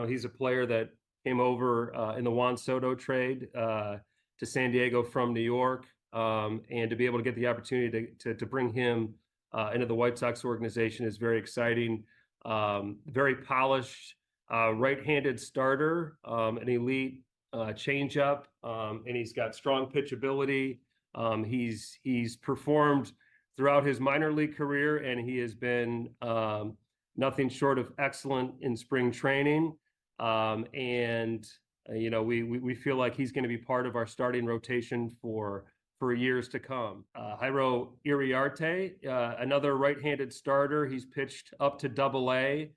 He's a player that came over in the Juan Soto trade to San Diego from New York, and to be able to get the opportunity to bring him into the White Sox organization is very exciting. Very polished right-handed starter, an elite changeup, and he's got strong pitchability. He's performed throughout his minor league career, and he has been nothing short of excellent in spring training. We feel like he's going to be part of our starting rotation for years to come. Jairo Iriarte, another right-handed starter. He's pitched up to Double-A.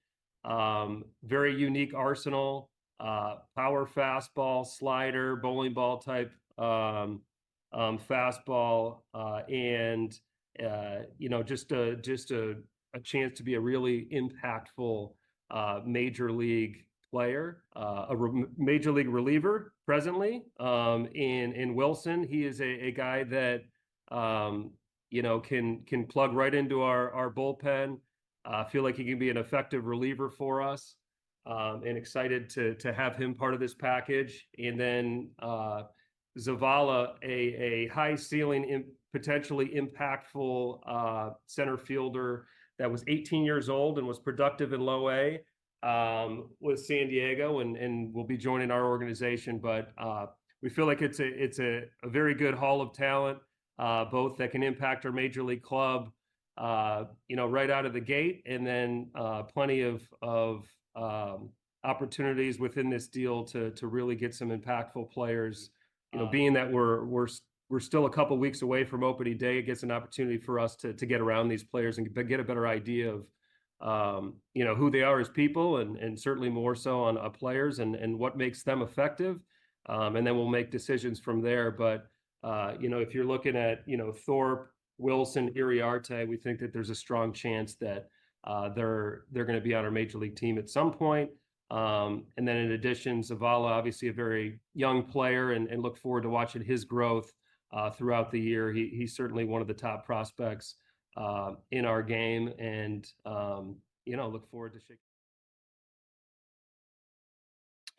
Very unique arsenal, power fastball, slider, bowling ball type fastball, and just a chance to be a really impactful major league player, major league reliever presently. In Wilson, he is a guy that can plug right into our bullpen. Feel like he can be an effective reliever for us, and excited to have him part of this package. And then Zavala, a high ceiling, potentially impactful center fielder that was 18 years old and was productive in Low A with San Diego, and will be joining our organization. But we feel like it's a very good haul of talent, both that can impact our major league club, right out of the gate, and then plenty of opportunities within this deal to really get some impactful players. Being that we're still a couple weeks away from opening day, it gets an opportunity for us to get around these players and get a better idea of who they are as people, and certainly more so on players and what makes them effective. And then we'll make decisions from there. But if you're looking at Thorpe, Wilson, Iriarte, we think that there's a strong chance that they're going to be on our major league team at some point. And then in addition, Zavala, obviously a very young player, and look forward to watching his growth throughout the year. He's certainly one of the top prospects in our game, and look forward to shaking.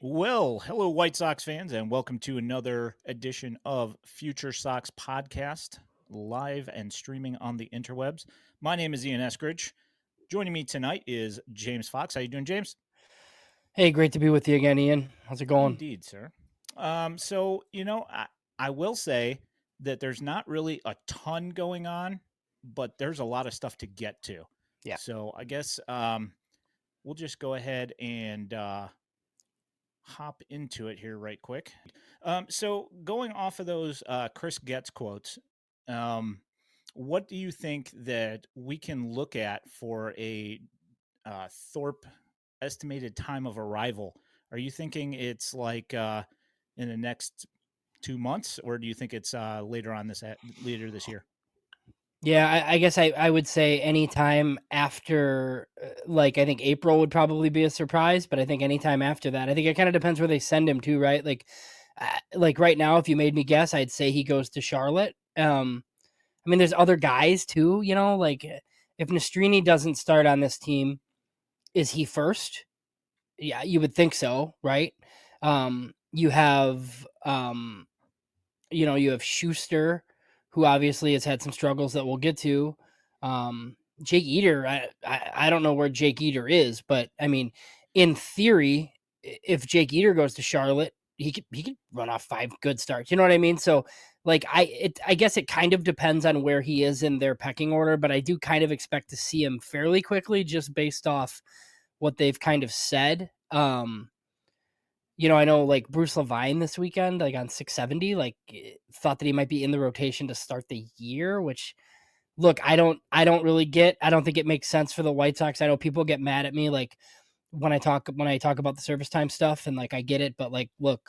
Well, hello, White Sox fans, and welcome to another edition of FutureSox Podcast, live and streaming on the interwebs. My name is Ian Eskridge. Joining me tonight is James Fox. How you doing, James? Hey, great to be with you again, Ian. How's it going? Indeed, sir. I will say that there's not really a ton going on, but there's a lot of stuff to get to. Yeah. So I guess we'll just go ahead and hop into it here right quick. So going off of those Chris Getz quotes, what do you think that we can look at for a Thorpe estimated time of arrival? Are you thinking it's like in the next 2 months, or do you think it's later this year? Yeah, I guess I would say anytime after, I think April would probably be a surprise, but I think anytime after that. I think it kind of depends where they send him to, right? Like right now, if you made me guess, I'd say he goes to Charlotte. There's other guys too, like if Nastrini doesn't start on this team, is he first? Yeah, you would think so, right? You have Schuster, who obviously has had some struggles that we'll get to. Jake Eder, I don't know where Jake Eder is, but in theory, if Jake Eder goes to Charlotte, he could run off 5 good starts. You know what I mean? So I guess it kind of depends on where he is in their pecking order, but I do kind of expect to see him fairly quickly, just based off what they've kind of said. I know like Bruce Levine this weekend, like on 670, thought that he might be in the rotation to start the year, which look, I don't really get. I don't think it makes sense for the White Sox. I know people get mad at me like when I talk about the service time stuff, and I get it, but look,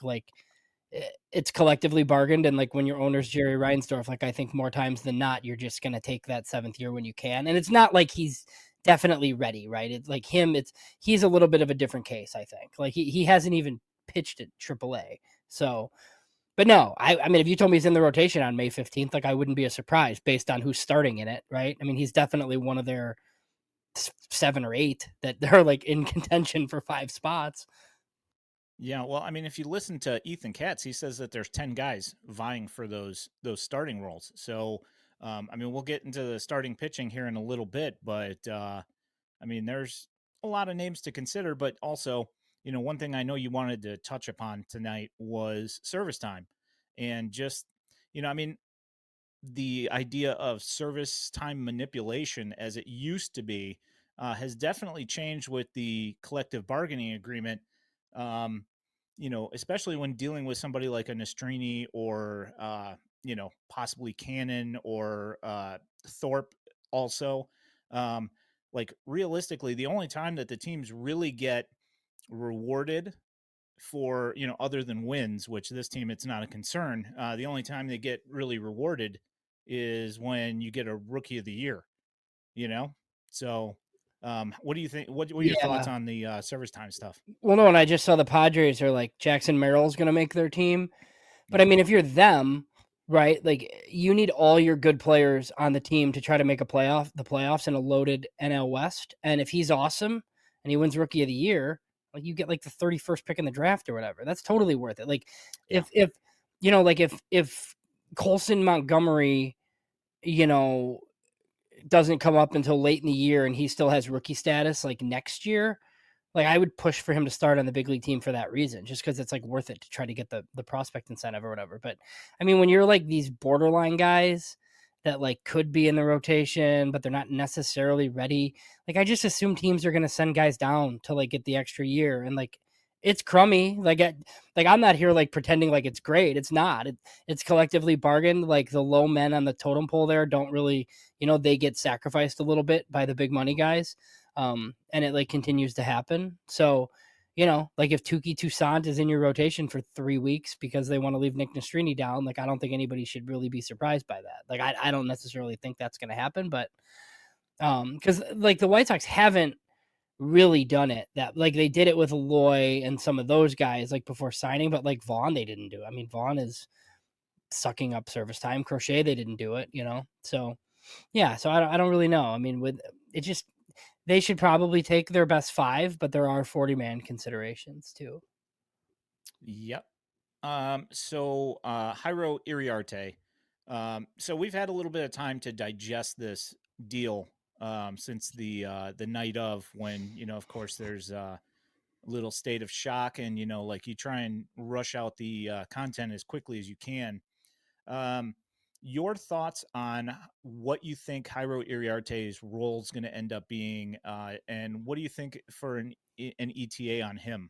it's collectively bargained, and when your owner's Jerry Reinsdorf, I think more times than not, you're just going to take that 7th year when you can. And it's not like he's definitely ready, right? It's like him, he's a little bit of a different case, I think. He hasn't even pitched at AAA. So, but no, if you told me he's in the rotation on May 15th, I wouldn't be a surprise based on who's starting in it, right? He's definitely one of their 7 or 8 that they're like in contention for 5 spots. Yeah, well, I mean, if you listen to Ethan Katz, he says that there's 10 guys vying for those starting roles. So, I mean, we'll get into the starting pitching here in a little bit, but I mean, there's a lot of names to consider. But also, one thing I know you wanted to touch upon tonight was service time, and just, I mean, the idea of service time manipulation as it used to be has definitely changed with the collective bargaining agreement. Um, especially when dealing with somebody like a Nastrini or possibly Cannon or Thorpe. Also, like realistically, the only time that the teams really get rewarded for other than wins, which this team it's not a concern, the only time they get really rewarded is when you get a rookie of the year. So what do you think, what are your thoughts Yeah. on the service time stuff? Well, no, and I just saw the Padres are like Jackson Merrill's going to make their team. But I Yeah. mean, if you're them, right? Like you need all your good players on the team to try to make the playoffs in a loaded NL West. And if he's awesome and he wins Rookie of the Year, like you get like the 31st pick in the draft or whatever. That's totally worth it. Like Yeah. if like if Colson Montgomery, doesn't come up until late in the year and he still has rookie status like next year, like I would push for him to start on the big league team for that reason, just because it's like worth it to try to get the prospect incentive or whatever. But I mean, when you're like these borderline guys that like could be in the rotation, but they're not necessarily ready, like I just assume teams are going to send guys down to like get the extra year. And like it's crummy. Like I'm not here like pretending like it's great. It's not. It's collectively bargained. Like the low men on the totem pole there don't really, they get sacrificed a little bit by the big money guys. And it like continues to happen. So, like if Tuki Toussaint is in your rotation for 3 weeks because they want to leave Nick Nastrini down, like I don't think anybody should really be surprised by that. Like I don't necessarily think that's going to happen, but because like the White Sox haven't really done it that like they did it with Loy and some of those guys like before signing, but like Vaughn they didn't do. I mean, Vaughn is sucking up service time. Crochet they didn't do it, So yeah, so I don't really know. I mean, with it just they should probably take their best 5, but there are 40-man considerations too. Yep. So Jairo Iriarte. So we've had a little bit of time to digest this deal since the night of, when of course there's a little state of shock, and like you try and rush out the content as quickly as you can. Your thoughts on what you think Jairo Iriarte's role is going to end up being, and what do you think for an ETA on him?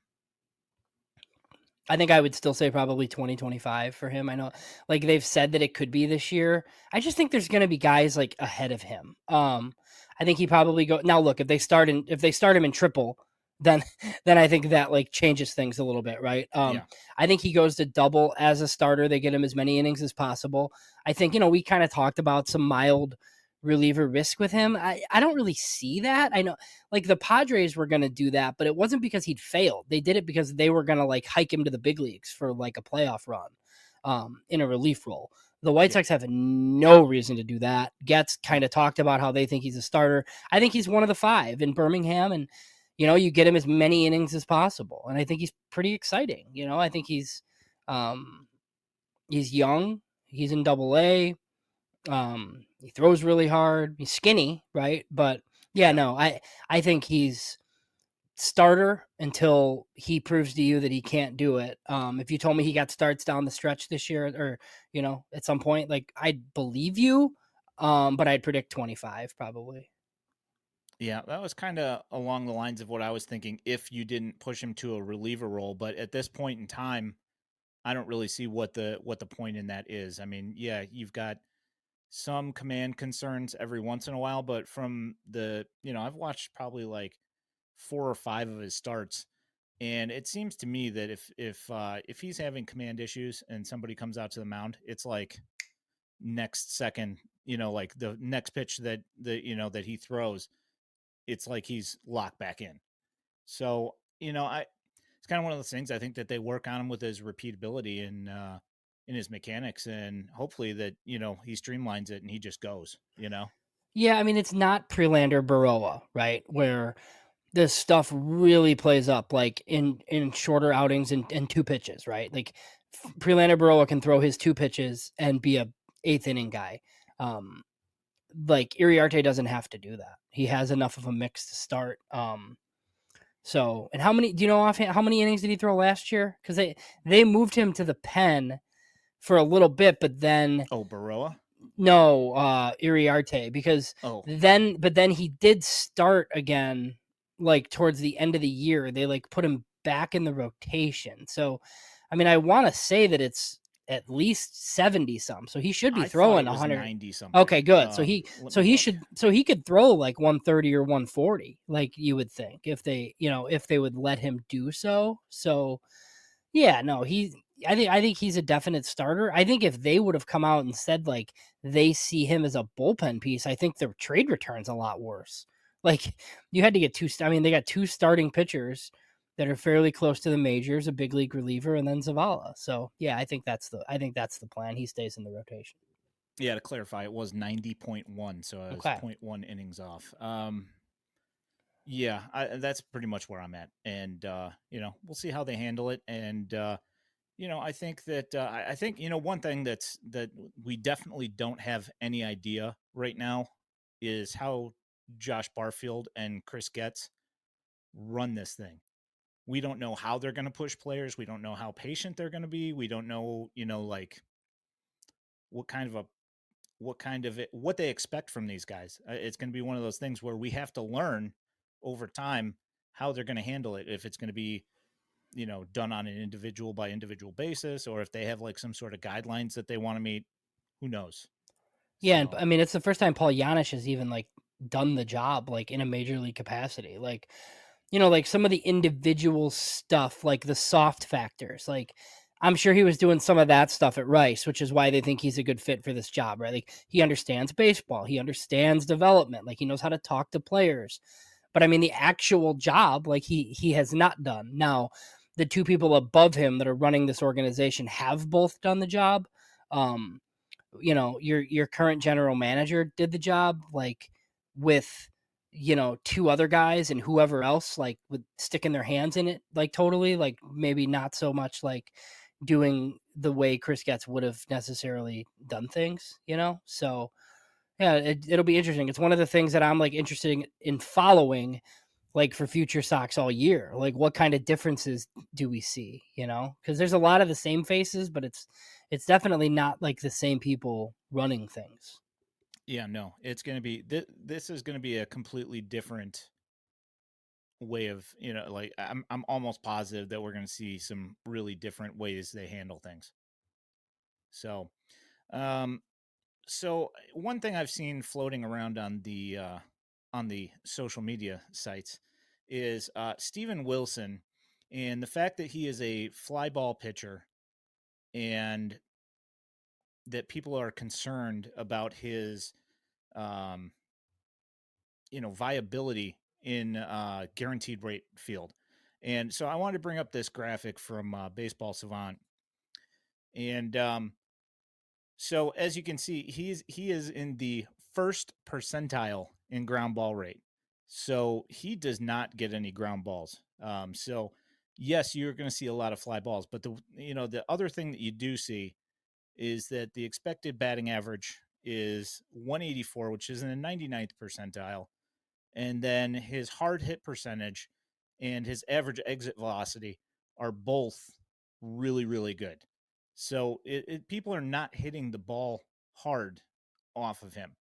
I think I would still say probably 2025 for him. I know like they've said that it could be this year. I just think there's going to be guys like ahead of him. I think he probably go now. Look, if they start him in triple, then I think that like changes things a little bit, right? Yeah. I think he goes to double as a starter. They get him as many innings as possible. I think we kind of talked about some mild reliever risk with him. I don't really see that. I know like the Padres were going to do that, but it wasn't because he'd failed. They did it because they were going to like hike him to the big leagues for like a playoff run in a relief role. The White Sox have no reason to do that. Getz kind of talked about how they think he's a starter. I think he's one of the 5 in Birmingham, and you get him as many innings as possible. And I think he's pretty exciting. I think he's young. He's in AA. He throws really hard. He's skinny, right? But yeah, no, I think he's starter until he proves to you that he can't do it. If you told me he got starts down the stretch this year, or at some point, like I'd believe you. But I'd predict 25 probably. Yeah, that was kind of along the lines of what I was thinking if you didn't push him to a reliever role. But at this point in time, I don't really see what the point in that is. I mean, yeah, you've got some command concerns every once in a while, but from the I've watched probably like 4 or 5 of his starts, and it seems to me that if he's having command issues and somebody comes out to the mound, it's like next second, like the next pitch that that he throws, it's like he's locked back in. So it's kind of one of those things. I think that they work on him with his repeatability and in his mechanics, and hopefully that he streamlines it and he just goes. Yeah, I mean, it's not Prelander Baroa, right? Where this stuff really plays up like in shorter outings and two pitches, right? Like Prelander Baroa can throw his two pitches and be a eighth inning guy. Um, like Iriarte doesn't have to do that. He has enough of a mix to start. So, and how many, do you know offhand, how many innings did he throw last year? Because they moved him to the pen for a little bit, but then Baroa? no, Iriarte, because Oh, but then he did start again, like towards the end of the year. They like put him back in the rotation. So, I mean, I want to say that it's at least 70 some. So he should be I thought throwing it was 100. 90 something. Okay, good. So Let me look. he could throw like 130 or 140, like you would think if they, if they would let him do so. So, yeah, no, I think he's a definite starter. I think if they would have come out and said like they see him as a bullpen piece, I think their trade return's a lot worse. Like you had to get I mean, they got two starting pitchers that are fairly close to the majors, a big league reliever, and then Zavala. So yeah, I think that's the plan. He stays in the rotation. Yeah, to clarify, it was 90.1, so I was Okay. 0.1 innings off. Yeah, that's pretty much where I'm at, and we'll see how they handle it. And I think that I think one thing that we definitely don't have any idea right now is how Josh Barfield and Chris Getz run this thing. We don't know how they're going to push players. We don't know how patient they're going to be. We don't know, like what what they expect from these guys. It's going to be one of those things where we have to learn over time how they're going to handle it. If it's going to be, done on an individual by individual basis, or if they have like some sort of guidelines that they want to meet, who knows? Yeah, So, and I mean it's the first time Paul Giannis has even like done the job like in a major league capacity. Like, like some of the individual stuff, like the soft factors, like I'm sure he was doing some of that stuff at Rice, which is why they think he's a good fit for this job, right? Like he understands baseball, he understands development, like he knows how to talk to players. But I mean the actual job, like he has not done. Now, the two people above him that are running this organization have both done the job. Um, your current general manager did the job like with two other guys and whoever else like with sticking their hands in it like totally, like maybe not so much like doing the way Chris Getz would have necessarily done things, so yeah, it'll be interesting. It's one of the things that I'm like interested in following like for FutureSox all year. Like what kind of differences do we see, because there's a lot of the same faces, but it's definitely not like the same people running things. yeah, no, it's going to be this is going to be a completely different way of, like I'm almost positive that we're going to see some really different ways they handle things. So, um one thing I've seen floating around on the social media sites is Steven Wilson, and the fact that he is a fly ball pitcher, and that people are concerned about his um, viability in guaranteed rate field. And so I wanted to bring up this graphic from Baseball Savant, and so as you can see, he is in the first percentile in ground ball rate. So he does not get any ground balls. So yes, you're going to see a lot of fly balls, but the other thing that you do see is that the expected batting average is 184, which is in the 99th percentile, and then his hard hit percentage and his average exit velocity are both really, really good. So people are not hitting the ball hard off of him.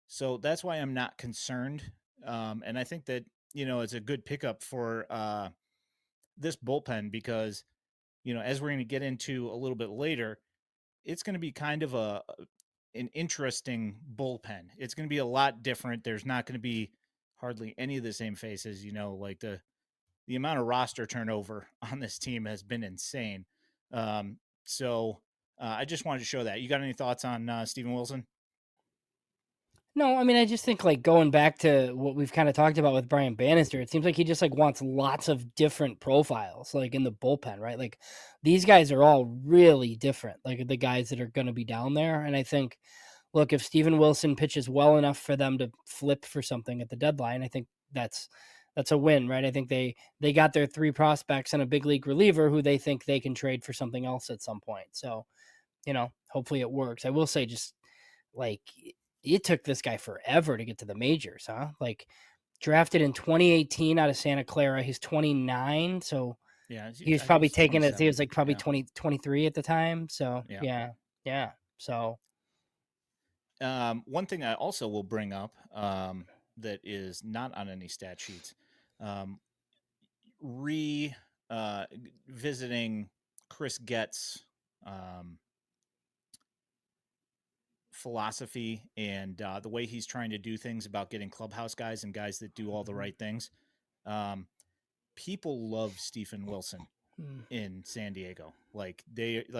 So that's why I'm not concerned. And I think that, it's a good pickup for this bullpen because, as we're going to get into a little bit later, it's going to be kind of an interesting bullpen. It's going to be a lot different. There's not going to be hardly any of the same faces, like the amount of roster turnover on this team has been insane. So I just wanted to show that. You got any thoughts on Steven Wilson? No, I mean, I just think like going back to what we've kind of talked about with Brian Bannister, it seems like he just like wants lots of different profiles, like in the bullpen, right? Like these guys are all really different, like the guys that are going to be down there. And I think look, if Steven Wilson pitches well enough for them to flip for something at the deadline, I think that's a win, right? I think they got their 3 prospects and a big league reliever who they think they can trade for something else at some point. So, hopefully it works. I will say, just like, it took this guy forever to get to the majors, huh? Like, drafted in 2018 out of Santa Clara. He's 29, so Yeah, he was probably taking it. He 27. was like probably Yeah. 23 at the time. So Yeah. yeah. So One thing I also will bring up that is not on any stat sheets, um, visiting Chris Getz' philosophy and the way he's trying to do things about getting clubhouse guys and guys that do all the right things. People love Stephen Wilson in San Diego.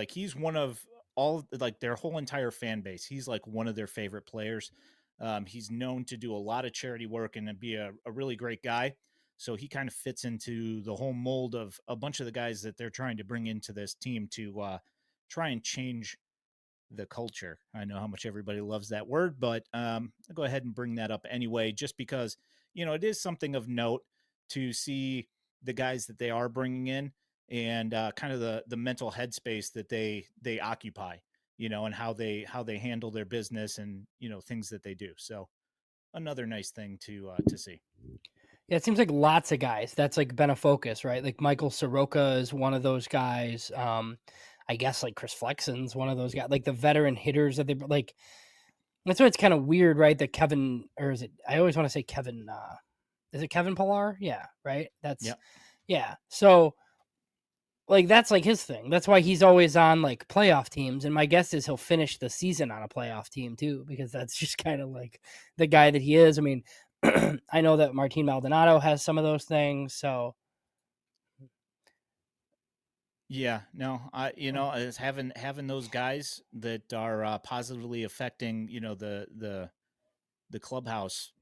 He's one of all, like, their whole entire fan base. He's like one of their favorite players. He's known to do a lot of charity work and to be a really great guy. So he kind of fits into the whole mold of a bunch of the guys that they're trying to bring into this team to try and change the culture. I know how much everybody loves that word, but I'll go ahead and bring that up anyway, just because, it is something of note to see the guys that they are bringing in and kind of the mental headspace that they occupy, and how they handle their business and, things that they do. So another nice thing to see. yeah, it seems like lots of guys. That's like been a focus, right? Like Michael Soroka is one of those guys. I guess like Chris Flexen's one of those guys. Like the veteran hitters that they like. That's why it's kind of weird, right? That Kevin, or is it? I always want to say Kevin. Is it Kevin Pillar? Yeah, right. Yeah. So like that's like his thing. That's why he's always on like playoff teams. And my guess is he'll finish the season on a playoff team too, because that's just kind of like the guy that he is. I mean, I know that Martin Maldonado has some of those things. So yeah, no, is having those guys that are positively affecting, the clubhouse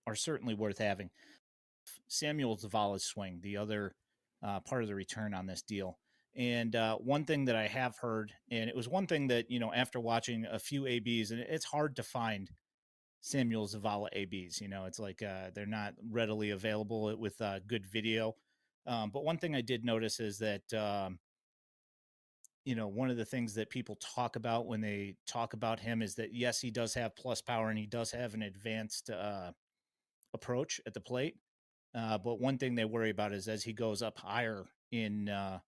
are certainly worth having. Samuel Zavala's swing, the other part of the return on this deal. And one thing that I have heard, and it was one thing that, after watching a few ABs, and it's hard to find Samuel Zavala ABs, it's like they're not readily available with good video. But one thing I did notice is that, one of the things that people talk about when they talk about him is that, yes, he does have plus power and he does have an advanced approach at the plate. But one thing they worry about is as he goes up higher in the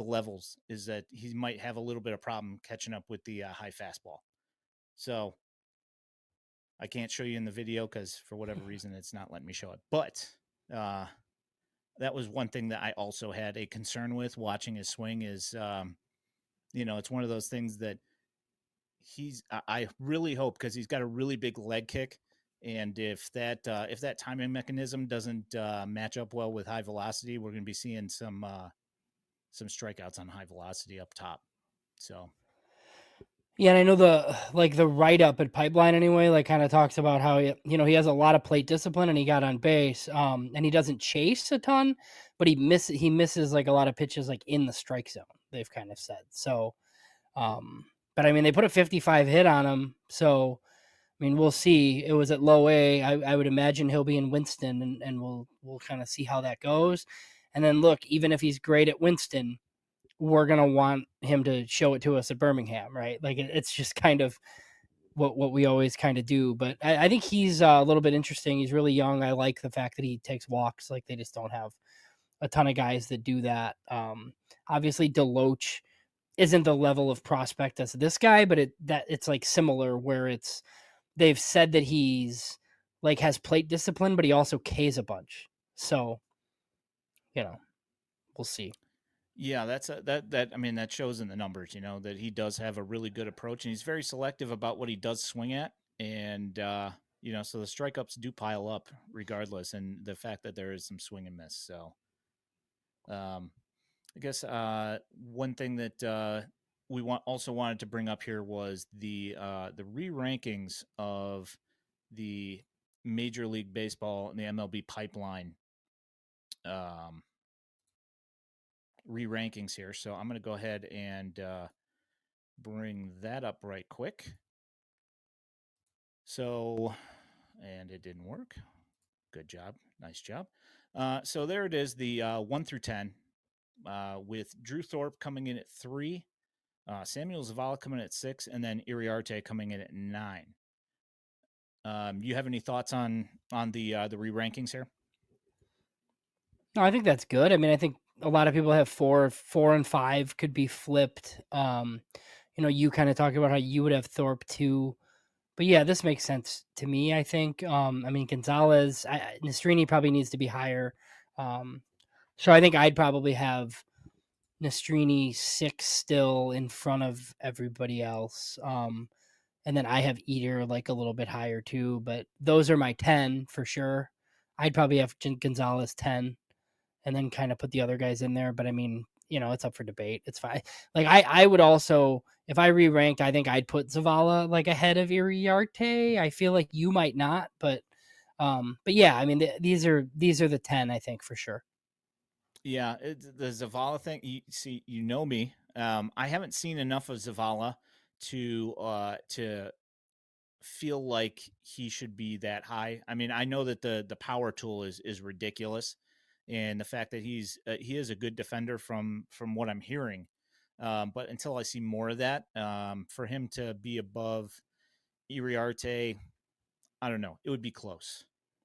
levels is that he might have a little bit of problem catching up with the high fastball. So I can't show you in the video because for whatever reason, it's not letting me show it. But that was one thing that I also had a concern with watching his swing is, it's one of those things that I really hope, because he's got a really big leg kick. And if that timing mechanism doesn't match up well with high velocity, we're going to be seeing some strikeouts on high velocity up top. So, yeah, and I know the write up at Pipeline anyway, like kind of talks about how he has a lot of plate discipline and he got on base, and he doesn't chase a ton, but he misses like a lot of pitches like in the strike zone. They've kind of said so. But I mean, they put a 55 hit on him, so I mean, we'll see. It was at low A. I would imagine he'll be in Winston, and we'll kind of see how that goes. And then look, even if he's great at Winston, we're gonna want him to show it to us at Birmingham, right? Like it's just kind of what we always kind of do. But I think he's a little bit interesting. He's really young. I like the fact that he takes walks. Like they just don't have a ton of guys that do that. Obviously, Deloach isn't the level of prospect as this guy, but it's like similar where they've said that he's like has plate discipline, but he also Ks a bunch. So, we'll see. yeah, that shows in the numbers, that he does have a really good approach and he's very selective about what he does swing at. And, so the strikeouts do pile up regardless. And the fact that there is some swing and miss. So, I guess one thing that we also wanted to bring up here was the re-rankings of the Major League Baseball and the MLB Pipeline re-rankings here. So I'm going to go ahead and bring that up right quick. So, and it didn't work. Good job. Nice job. So there it is, the 1 through 10, with Drew Thorpe coming in at 3, Samuel Zavala coming in at 6, and then Iriarte coming in at 9. You have any thoughts on the re-rankings here? No, I think that's good. I mean, I think a lot of people have 4 and 5 could be flipped. You kind of talked about how you would have Thorpe 2. But yeah, this makes sense to me, I think. I mean, Gonzalez, Nastrini probably needs to be higher. So I think I'd probably have Nastrini 6 still in front of everybody else. And then I have Eater like a little bit higher too, but those are my 10 for sure. I'd probably have Gonzalez 10 and then kind of put the other guys in there. But I mean, it's up for debate. It's fine. Like I would also, if I re-ranked, I think I'd put Zavala like ahead of Iriarte. I feel like you might not, but yeah, I mean, these are the 10, I think, for sure. Yeah, the Zavala thing. You know me. I haven't seen enough of Zavala to feel like he should be that high. I mean, I know that the power tool is ridiculous, and the fact that he is a good defender from what I'm hearing. But until I see more of that, for him to be above Iriarte, I don't know. It would be close,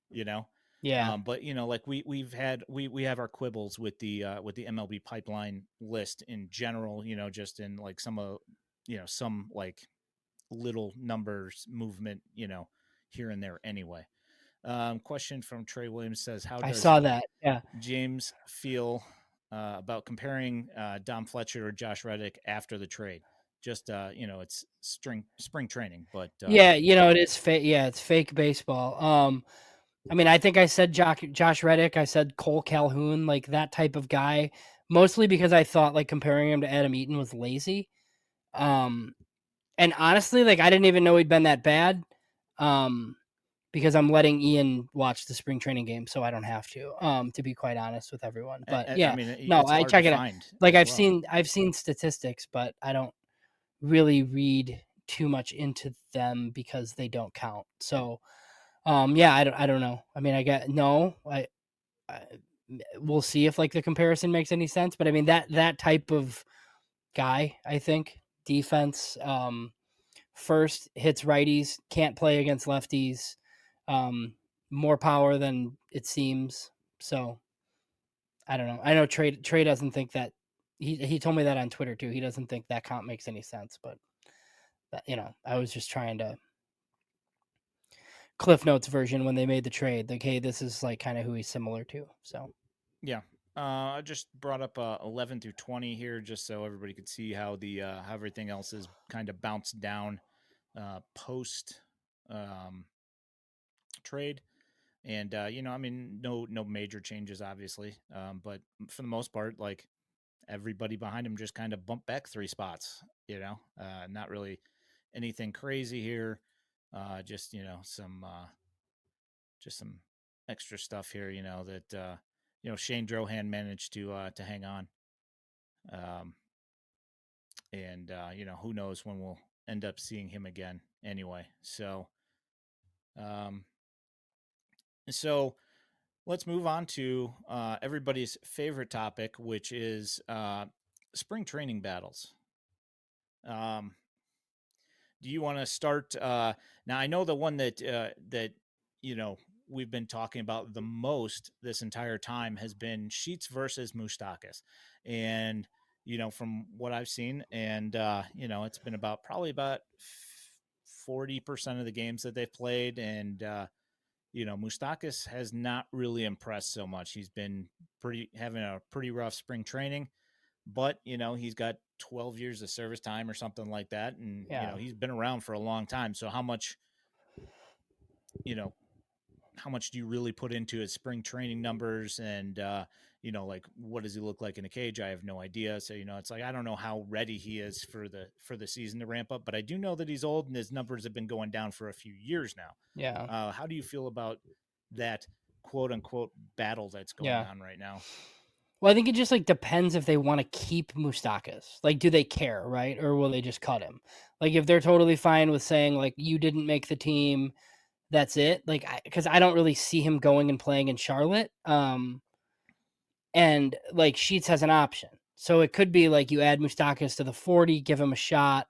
you know. Yeah. But like we have our quibbles with the MLB Pipeline list in general. Just in like some like little numbers movement, here and there. Anyway, question from Trey Williams says, "How I does saw that. Yeah. James feel about comparing Dom Fletcher or Josh Reddick after the trade?" Just it's spring training, but Yeah, it is fake. Yeah, it's fake baseball. I mean, I think I said Josh Reddick, I said Cole Calhoun, like that type of guy, mostly because I thought like comparing him to Adam Eaton was lazy. And honestly, like I didn't even know he'd been that bad. Because I'm letting Ian watch the spring training game, so I don't have to be quite honest with everyone. But I yeah, mean, no, it's I hard to check it out. find Like as well. I've seen statistics, but I don't really read too much into them because they don't count. So, yeah, I don't know. I mean, I we'll see if like the comparison makes any sense. But I mean that type of guy, I think defense, first hits righties, can't play against lefties, more power than it seems. So I don't know. I know Trey doesn't think that. He told me that on Twitter too. He doesn't think that comp makes any sense, but I was just trying to Cliff Notes version when they made the trade. Like, hey, this is like kind of who he's similar to. So Yeah. I just brought up 11 through 20 here just so everybody could see how how everything else is kind of bounced down post trade. And I mean, no major changes, obviously, but for the most part, like everybody behind him just kind of bumped back 3 spots. Not really anything crazy here. Just some extra stuff here. That Shane Drohan managed to hang on, and who knows when we'll end up seeing him again. Anyway, um, so let's move on to everybody's favorite topic, which is spring training battles. Do you want to start? Now, I know the one that we've been talking about the most this entire time has been Sheets versus Moustakas, and from what I've seen, and it's been probably about 40% of the games that they've played, and Moustakas has not really impressed so much. He's been having a pretty rough spring training, but he's got 12 years of service time or something like that, and yeah, he's been around for a long time. So how much do you really put into his spring training numbers, and like what does he look like in a cage? I have no idea. So it's like I don't know how ready he is for the season to ramp up, but I do know that he's old and his numbers have been going down for a few years now. yeah, How do you feel about that quote unquote battle that's going yeah. on right now? Well, I think it just like depends if they want to keep Moustakas. Like, do they care, right? Or will they just cut him? Like, if they're totally fine with saying like you didn't make the team, that's it. Like, because I don't really see him going and playing in Charlotte. And like Sheets has an option, so it could be like you add Moustakas to the 40, give him a shot.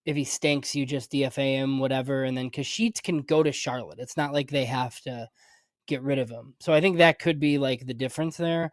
If he stinks, you just DFA him, whatever. And then because Sheets can go to Charlotte, it's not like they have to get rid of him. So I think that could be like the difference there.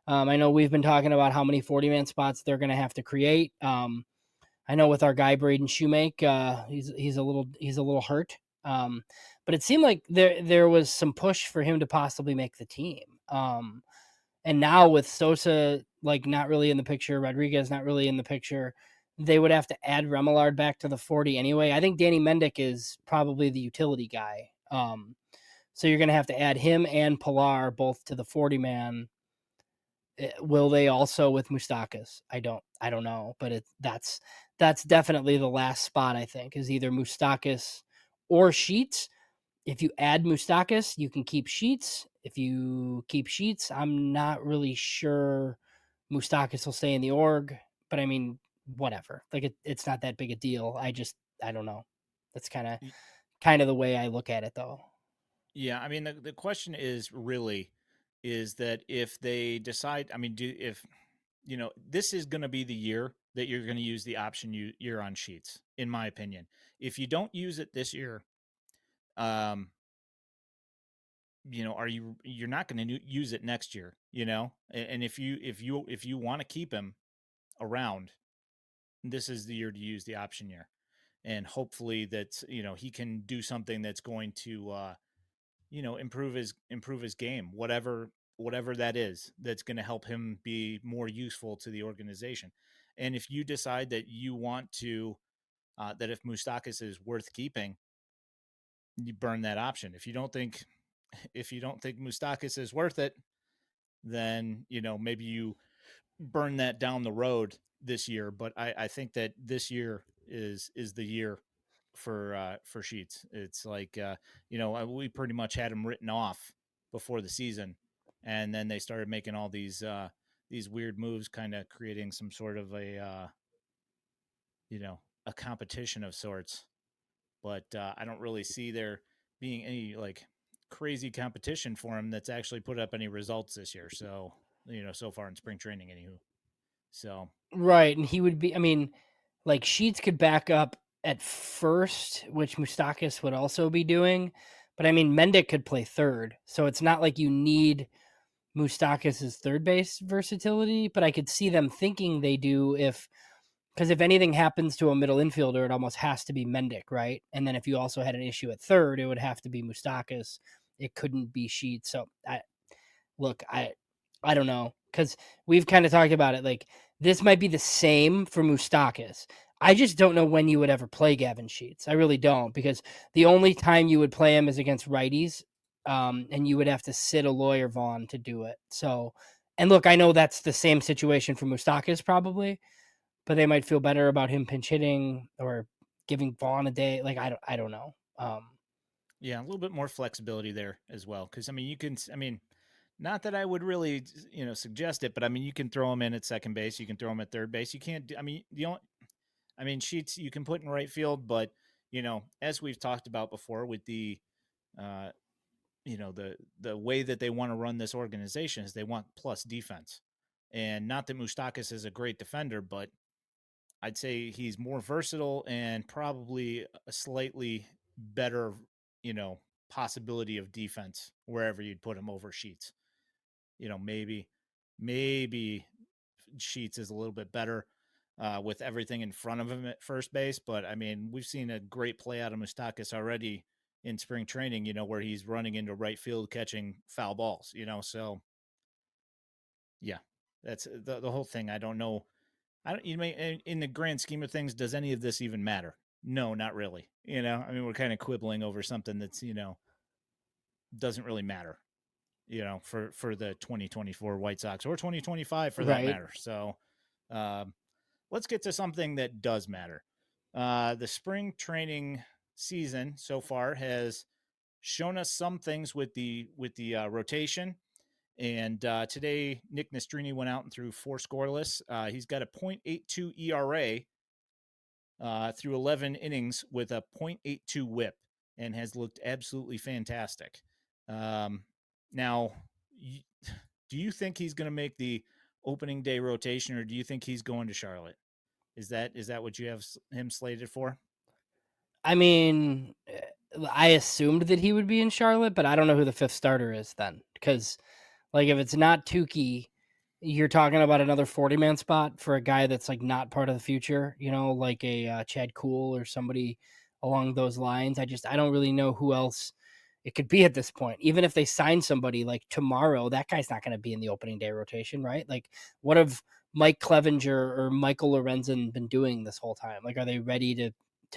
I know we've been talking about how many 40-man spots they're going to have to create. I know with our guy Braden Shoemake, he's a little hurt. But it seemed like there was some push for him to possibly make the team. And now with Sosa like not really in the picture, Rodriguez not really in the picture, they would have to add Remillard back to the 40 anyway. I think Danny Mendick is probably the utility guy. So you're going to have to add him and Pilar both to the 40-man. Will they also with Moustakas? I don't know, but that's definitely the last spot. I think is either Moustakas or Sheets. If you add Moustakas, you can keep Sheets. If you keep Sheets, I'm not really sure Moustakas will stay in the org, but I mean, whatever. Like it's not that big a deal. I don't know. That's kind of the way I look at it, though. Yeah, I mean the question is really is that if they decide, I mean, if this is going to be the year that you're going to use the option you're on Sheets, in my opinion. If you don't use it this year, are you're not going to use it next year, and if you want to keep him around, this is the year to use the option year, and hopefully that he can do something that's going to improve his game, whatever that is, that's going to help him be more useful to the organization. And if you decide that you want to that if Moustakas is worth keeping, you burn that option. If you don't think Moustakas is worth it, then maybe you burn that down the road this year. But I think that this year is the year for Sheets. It's like we pretty much had him written off before the season, and then they started making all these weird moves, kind of creating some sort of a competition of sorts. But I don't really see there being any like crazy competition for him that's actually put up any results this year. So so far in spring training, anywho. So Right, and he would be. I mean, like Sheets could back up at first, which Moustakas would also be doing. But I mean, Mendick could play third, so it's not like you need Moustakas' third base versatility. But I could see them thinking they do because if anything happens to a middle infielder, it almost has to be Mendick, right? And then if you also had an issue at third, it would have to be Moustakas. It couldn't be Sheets. So I don't know, because we've kind of talked about it. Like this might be the same for Moustakas. I just don't know when you would ever play Gavin Sheets. I really don't, because the only time you would play him is against righties, and you would have to sit a lawyer Vaughn to do it. So, and look, I know that's the same situation for Moustakas probably, but they might feel better about him pinch hitting or giving Vaughn a day. Like I don't know. yeah, a little bit more flexibility there as well. Because not that I would really suggest it, but I mean you can throw him in at second base, you can throw him at third base. You can't. Sheets you can put in right field, but as we've talked about before with the uh, the way that they want to run this organization is they want plus defense. And not that Moustakas is a great defender, but I'd say he's more versatile and probably a slightly better, possibility of defense wherever you'd put him over Sheets. Maybe Sheets is a little bit better with everything in front of him at first base. But I mean, we've seen a great play out of Moustakas already in spring training, where he's running into right field catching foul balls, so yeah, that's the whole thing. I don't know. I don't, in the grand scheme of things, does any of this even matter? No, not really. We're kind of quibbling over something that's, doesn't really matter, for the 2024 White Sox or 2025 for that Right. matter. So, let's get to something that does matter. The spring training season so far has shown us some things with the rotation, And today, Nick Nastrini went out and threw 4 scoreless. He's got a .82 ERA through 11 innings with a .82 WHIP, and has looked absolutely fantastic. Now, do you think he's going to make the opening day rotation, or do you think he's going to Charlotte? Is that what you have him slated for? I mean, I assumed that he would be in Charlotte, but I don't know who the 5th starter is then. Because, like, if it's not Tukey, you're talking about another 40-man spot for a guy that's, like, not part of the future, like a Chad Kuhl or somebody along those lines. I don't really know who else it could be at this point. Even if they sign somebody, like, tomorrow, that guy's not going to be in the opening day rotation, right? Like, what have Mike Clevenger or Michael Lorenzen been doing this whole time? Like, are they ready to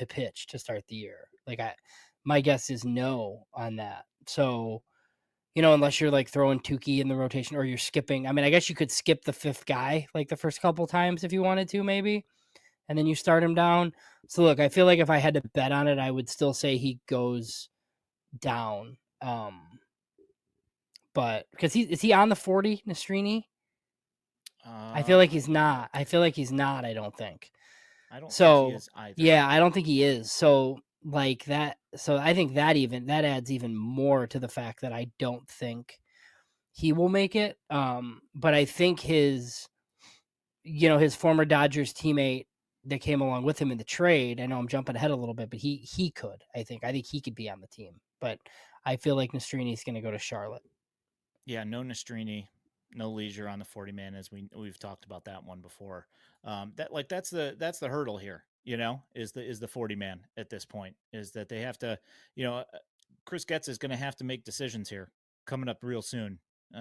pitch to start the year? Like, my guess is no on that. So, unless you're like throwing Tukey in the rotation or you're skipping. I mean, I guess you could skip the 5th guy like the first couple times if you wanted to, maybe, and then you start him down. So look, I feel like if I had to bet on it, I would still say he goes down. But because is he on the 40, Nastrini? I feel like he's not. I don't think. I don't So, think he is either. Yeah, I don't think he is. So like that. So I think that adds even more to the fact that I don't think he will make it. But I think his former Dodgers teammate that came along with him in the trade, I know I'm jumping ahead a little bit, but he could, I think he could be on the team. But I feel like Nastrini is going to go to Charlotte. Yeah, no Nastrini, no Leisure on the 40-man, as we've talked about that one before. That's the hurdle here, is the 40-man at this point, is that they have to, Chris Getz is going to have to make decisions here coming up real soon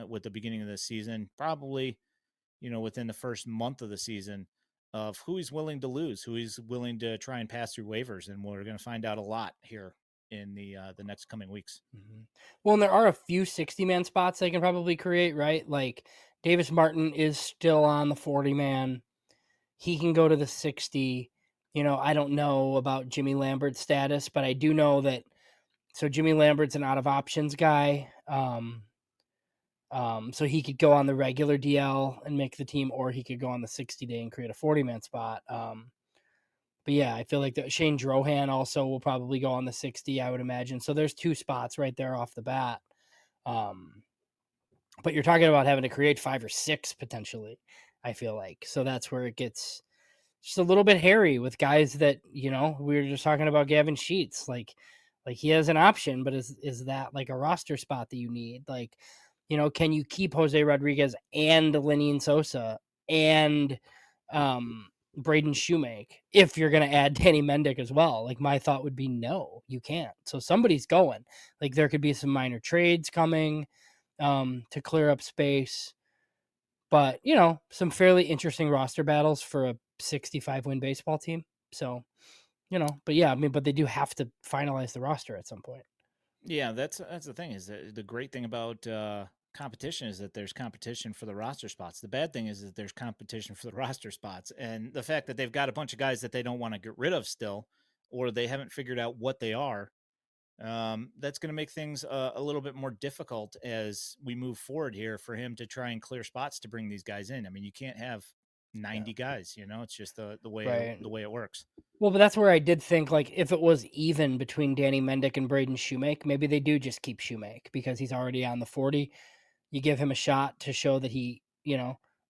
with the beginning of this season, probably, within the first month of the season, of who he's willing to lose, who he's willing to try and pass through waivers. And we're going to find out a lot here in the next coming weeks. Mm-hmm. Well, and there are a few 60-man spots they can probably create, right? Like Davis Martin is still on the 40-man. He can go to the 60. I don't know about Jimmy Lambert's status, but I do know that. So Jimmy Lambert's an out of options guy. So he could go on the regular DL and make the team, or he could go on the 60-day and create a 40-man spot. But yeah, I feel like Shane Drohan also will probably go on the 60, I would imagine. So there's 2 spots right there off the bat. But you're talking about having to create 5 or 6 potentially, I feel like. So that's where it gets just a little bit hairy with guys that, we were just talking about Gavin Sheets. Like he has an option, but is that like a roster spot that you need? Like, can you keep Jose Rodriguez and Lenyn Sosa and Braden Shoemake if you're going to add Danny Mendick as well? Like, my thought would be no, you can't. So somebody's going. Like, there could be some minor trades coming to clear up space. But, some fairly interesting roster battles for a 65-win baseball team. So, but yeah, but they do have to finalize the roster at some point. Yeah, that's the thing, is that the great thing about competition is that there's competition for the roster spots. The bad thing is that there's competition for the roster spots, and the fact that they've got a bunch of guys that they don't want to get rid of still, or they haven't figured out what they are. That's going to make things a little bit more difficult as we move forward here for him to try and clear spots to bring these guys in. I mean, you can't have 90 guys, it's just the way it works. Well, but that's where I did think, like, if it was even between Danny Mendick and Braden Shoemake, maybe they do just keep Shoemake because he's already on the 40. You give him a shot to show that he,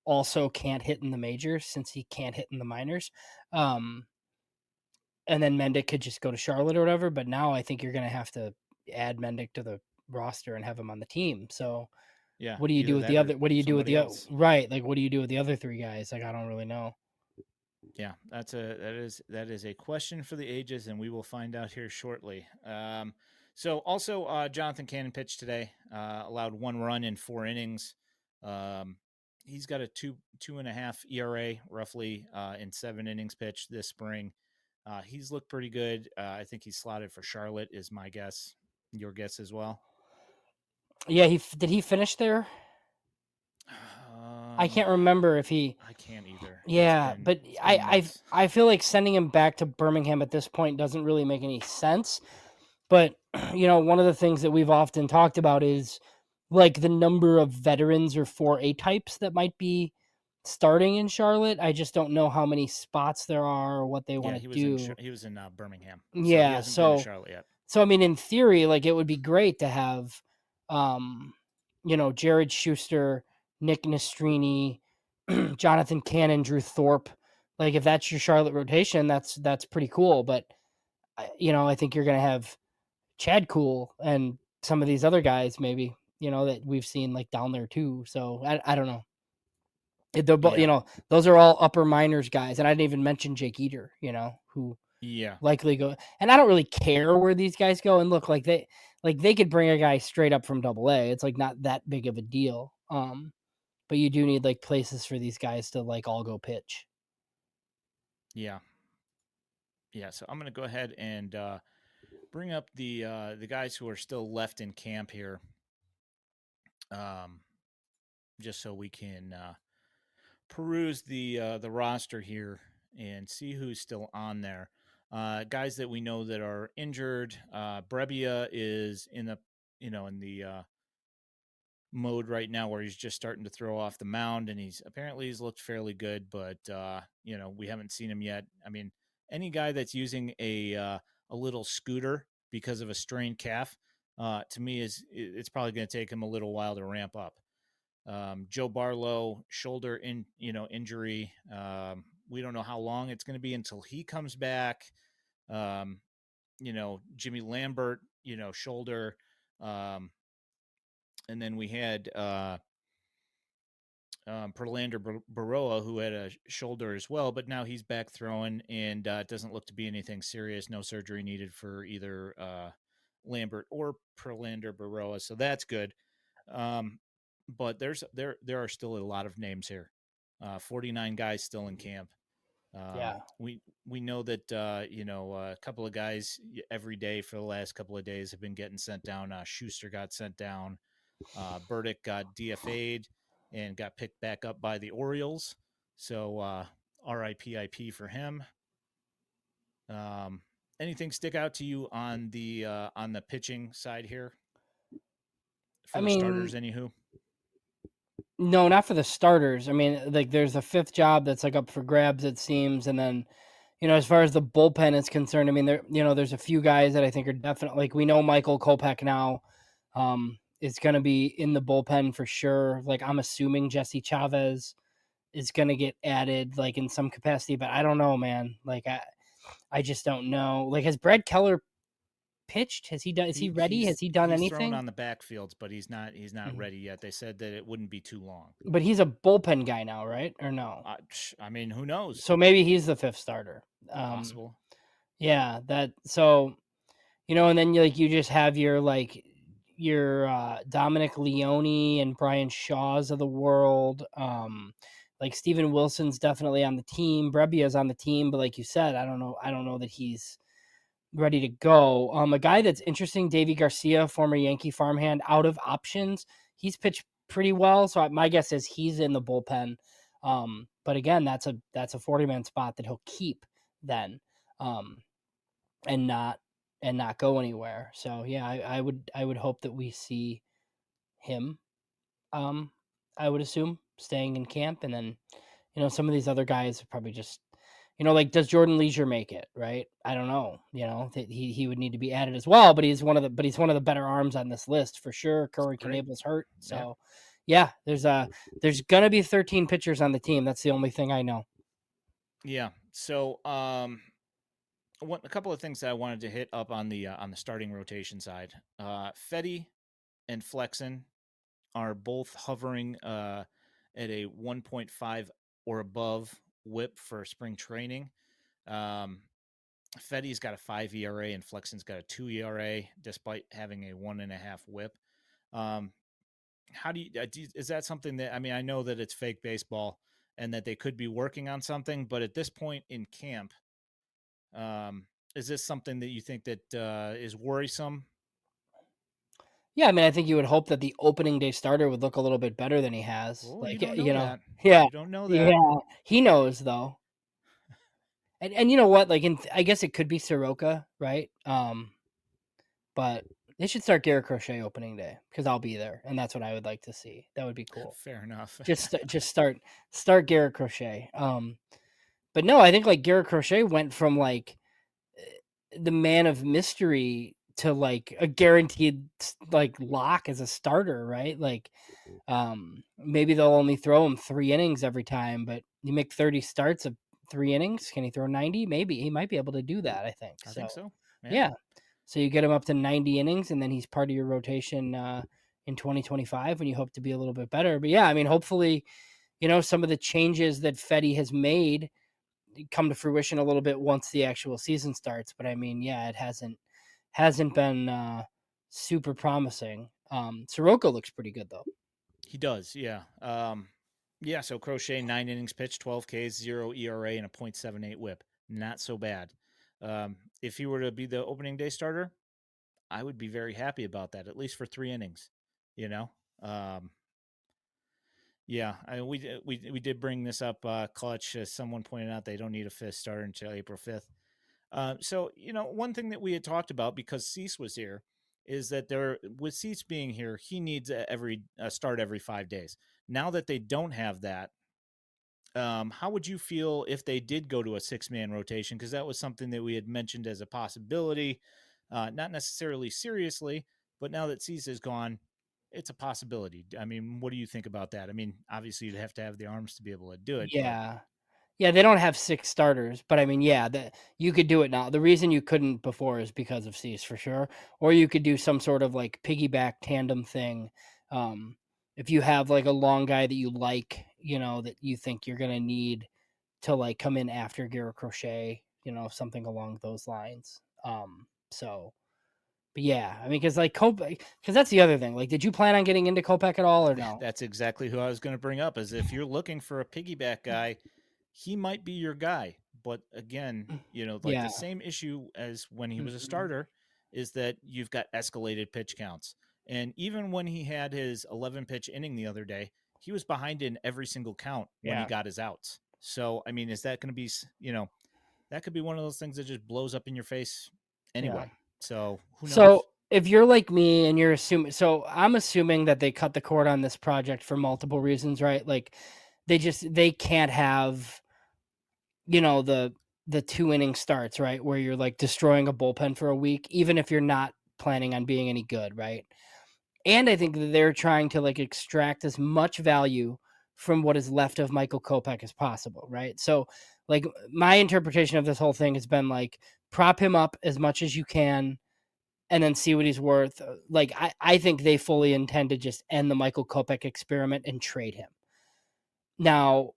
also can't hit in the majors since he can't hit in the minors. And then Mendick could just go to Charlotte or whatever. But now I think you're going to have to add Mendick to the roster and have him on the team. So yeah, what do you do with the other? What do you do with the other? Right? Like, what do you do with the other 3 guys? Like, I don't really know. Yeah, that is a question for the ages, and we will find out here shortly. So also Jonathan Cannon pitched today, allowed 1 run in 4 innings. He's got a 2.5 ERA roughly in 7 innings pitched this spring. He's looked pretty good. I think he's slotted for Charlotte is my guess. Your guess as well? Yeah, did he finish there? I can't remember if he. I can't either. Yeah, but I feel like sending him back to Birmingham at this point doesn't really make any sense. But one of the things that we've often talked about is like the number of veterans or 4A types that might be starting in Charlotte. I just don't know how many spots there are or what they want Yeah, to do. he was in Birmingham, so he Yeah, hasn't been to so Charlotte yet. I mean, in theory, like it would be great to have, Jared Schuster, Nick Nastrini, Jonathan Cannon, Drew Thorpe. Like if that's your Charlotte rotation, that's pretty cool. But I think you're gonna have Chad Cool and some of these other guys maybe that we've seen like down there too. So I don't know. They're Yeah, those are all upper minors guys, and I didn't even mention Jake Eater, who yeah, likely go. And I don't really care where these guys go. And look, like they could bring a guy straight up from Double A. It's like not that big of a deal. But you do need like places for these guys to like all go pitch. yeah, yeah. So I'm gonna go ahead and bring up the guys who are still left in camp here, just so we can peruse the roster here and see who's still on there. Guys that we know that are injured. Brebbia is in the mode right now where he's just starting to throw off the mound, and he's looked fairly good, but we haven't seen him yet. I mean, any guy that's using a little scooter because of a strained calf, to me it's probably going to take him a little while to ramp up. Joe Barlow, shoulder injury. We don't know how long it's going to be until he comes back. Jimmy Lambert, shoulder. And then we had Perlander Baroa, who had a shoulder as well, but now he's back throwing, and it doesn't look to be anything serious. No surgery needed for either Lambert or Perlander Baroa, so that's good. But there are still a lot of names here. 49 guys still in camp. Yeah. We know that a couple of guys every day for the last couple of days have been getting sent down. Schuster got sent down. Burdick got DFA'd and got picked back up by the Orioles. So RIP for him. Anything stick out to you on the pitching side here for I the mean, starters? Anywho, no, not for the starters. I mean, like there's a fifth job that's like up for grabs, it seems, and then as far as the bullpen is concerned, I mean, there's a few guys that I think are definitely like we know Michael Kopech now is going to be in the bullpen for sure. Like I'm assuming Jesse Chavez is going to get added like in some capacity, but I don't know, man. Like I just don't know. Like has Brad Keller pitched? Has he done? Is he ready? Has he done he's thrown anything? on the backfields, but he's not ready yet. They said that it wouldn't be too long. But he's a bullpen guy now, right? Or no? I mean, who knows? So maybe he's the fifth starter. Possible. Yeah, that so and then you just have your Dominic Leone and Brian Shaws of the world. Like Steven Wilson's definitely on the team. Brebbia's on the team, but like you said, I don't know that he's ready to go. A guy that's interesting, Davey Garcia, former Yankee farmhand, out of options. He's pitched pretty well, so my guess is he's in the bullpen. But again, that's a 40-man spot that he'll keep then, and not go anywhere. So yeah, I would hope that we see him. I would assume staying in camp, and then some of these other guys are probably just like does Jordan Leisure make it, right? I don't know. That he would need to be added as well, but he's one of the better arms on this list for sure. Corey Knebel's hurt, so yeah, there's gonna be 13 pitchers on the team. That's the only thing I know. Yeah. So a couple of things that I wanted to hit up on the starting rotation side. Fetty and Flexen are both hovering at a 1.5 or above WHIP for spring training. Fetty's got a 5 ERA and Flexen's got a 2 ERA, despite having a 1.5 WHIP. How do you is that something that I know that it's fake baseball and that they could be working on something, but at this point in camp, is this something that you think that is worrisome? Yeah, I think you would hope that the opening day starter would look a little bit better than he has. Oh, Like, you don't know that. Yeah. You don't know that. Yeah. He knows though. And you know what? Like I guess it could be Soroka, right? But They should start Garrett Crochet opening day because I'll be there, and that's what I would like to see. That would be cool. Fair enough. Just start Garrett Crochet. But no, I think like Garrett Crochet went from like the man of mystery to like a guaranteed like lock as a starter, right? Like maybe they'll only throw him 3 innings every time, but you make 30 starts of 3 innings. Can he throw 90? Maybe he might be able to do that. I think. I think so. Yeah. So you get him up to 90 innings, and then he's part of your rotation in 2025 when you hope to be a little bit better. But yeah, I mean, hopefully, some of the changes that Fetty has made come to fruition a little bit once the actual season starts. But I mean, yeah, it hasn't been super promising. Soroka looks pretty good though. He does, yeah. Yeah, so Crochet, 9 innings pitched, 12 Ks, 0 ERA, and a .78 whip. Not so bad. If he were to be the opening day starter, I would be very happy about that, at least for 3 innings, Yeah, we did bring this up, Clutch, as someone pointed out they don't need a 5th starter until April 5th. So, one thing that we had talked about because Cease was here is that with Cease being here, he needs every start every 5 days. Now that they don't have that, how would you feel if they did go to a 6-man rotation? Because that was something that we had mentioned as a possibility, not necessarily seriously, but now that Cease is gone, it's a possibility. I mean, what do you think about that? I mean, obviously you'd have to have the arms to be able to do it. Yeah. Yeah, they don't have 6 starters, but I mean, yeah, that you could do it now. The reason you couldn't before is because of Cease for sure. Or you could do some sort of like piggyback tandem thing. If you have like a long guy that you like, that you think you're gonna need to like come in after Garrett Crochet, something along those lines. But yeah, I mean, because that's the other thing. Like, did you plan on getting into Kopech at all or no? That's exactly who I was going to bring up. Is if you're looking for a piggyback guy, he might be your guy. But again, the same issue as when he was a starter is that you've got escalated pitch counts. And even when he had his 11 pitch inning the other day, he was behind in every single count when he got his outs. So, I mean, is that going to be, that could be one of those things that just blows up in your face anyway. So who knows? So if you're like me and you're I'm assuming that they cut the cord on this project for multiple reasons, right? Like they can't have, the 2 inning starts, right? Where you're like destroying a bullpen for a week, even if you're not planning on being any good, right? And I think that they're trying to like extract as much value from what is left of Michael Kopech as possible, right? So like my interpretation of this whole thing has been like prop him up as much as you can and then see what he's worth. Like I think they fully intend to just end the Michael Kopech experiment and trade him. Now,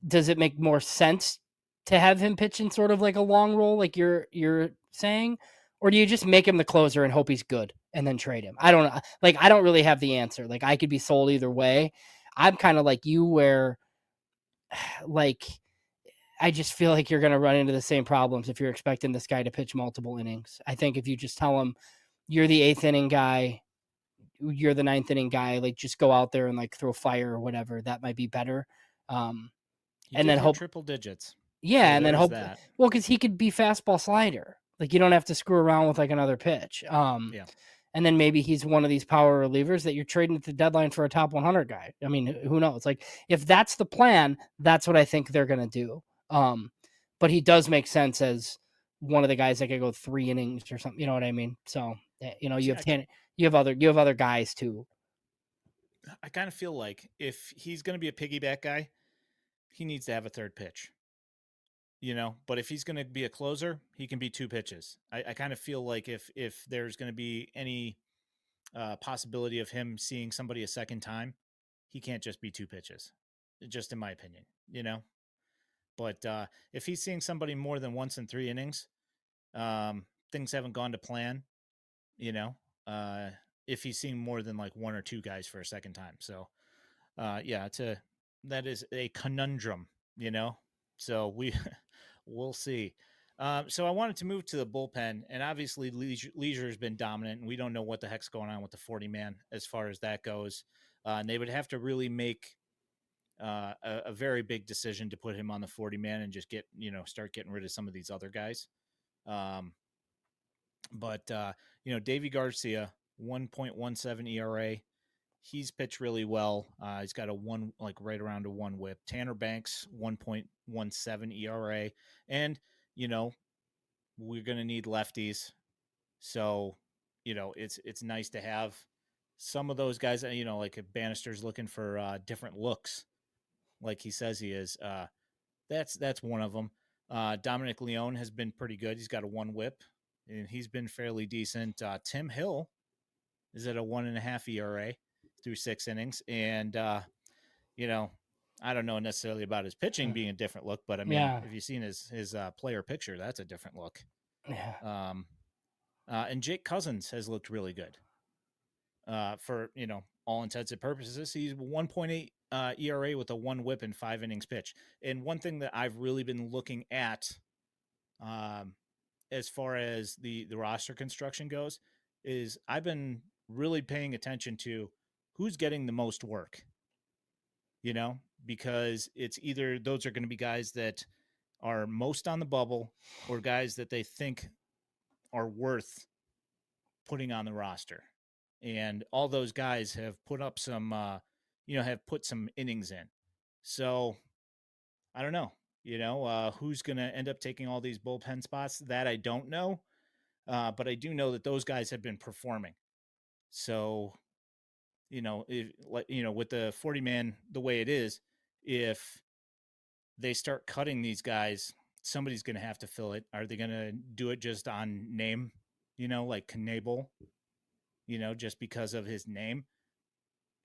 does it make more sense to have him pitch in sort of like a long role like you're saying? Or do you just make him the closer and hope he's good and then trade him? I don't know. Like, I don't really have the answer. Like, I could be sold either way. I'm kind of like you where, like, I just feel like you're going to run into the same problems if you're expecting this guy to pitch multiple innings. I think if you just tell him you're the 8th inning guy, you're the 9th inning guy, like just go out there and like throw fire or whatever, that might be better. And then hope triple digits. Yeah, so and then hope that. Well, because he could be fastball slider. Like you don't have to screw around with like another pitch. And then maybe he's one of these power relievers that you're trading at the deadline for a top 100 guy. I mean, who knows? Like if that's the plan, that's what I think they're gonna do. But he does make sense as one of the guys that could go 3 innings or something. You know what I mean? So you have other guys too. I kind of feel like if he's going to be a piggyback guy, he needs to have a 3rd pitch. But if he's going to be a closer, he can be 2 pitches. I kind of feel like if there's going to be any possibility of him seeing somebody a second time, he can't just be 2 pitches, just in my opinion, But if he's seeing somebody more than once in 3 innings, things haven't gone to plan, if he's seeing more than like 1 or 2 guys for a second time. So, that is a conundrum, So we'll see. So I wanted to move to the bullpen, and obviously Leisure has been dominant, and we don't know what the heck's going on with the 40-man as far as that goes. And they would have to really make a very big decision to put him on the 40-man and just start getting rid of some of these other guys. But Davy Garcia, 1.17 ERA. He's pitched really well. He's got a one, like right around a one whip. Tanner Banks, 1.17 ERA. And, we're going to need lefties. So, it's nice to have some of those guys, like if Bannister's looking for different looks, like he says he is. That's one of them. Dominic Leone has been pretty good. He's got a one whip, and he's been fairly decent. Tim Hill is at a 1.5 ERA through 6 innings, and I don't know necessarily about his pitching being a different look, but I mean, Yeah. if you've seen his player picture, that's a different look. Yeah. And Jake Cousins has looked really good. For all intents and purposes, he's 1.8 ERA with a one whip and 5 innings pitch. And one thing that I've really been looking at, as far as the roster construction goes, is I've been really paying attention to who's getting the most work. Because it's either those are going to be guys that are most on the bubble or guys that they think are worth putting on the roster. And all those guys have put up some, have put some innings in. So I don't know, who's going to end up taking all these bullpen spots. That I don't know. But I do know that those guys have been performing. So, with the 40 man, the way it is, if they start cutting these guys, somebody's going to have to fill it. Are they going to do it just on name, like Knable, just because of his name?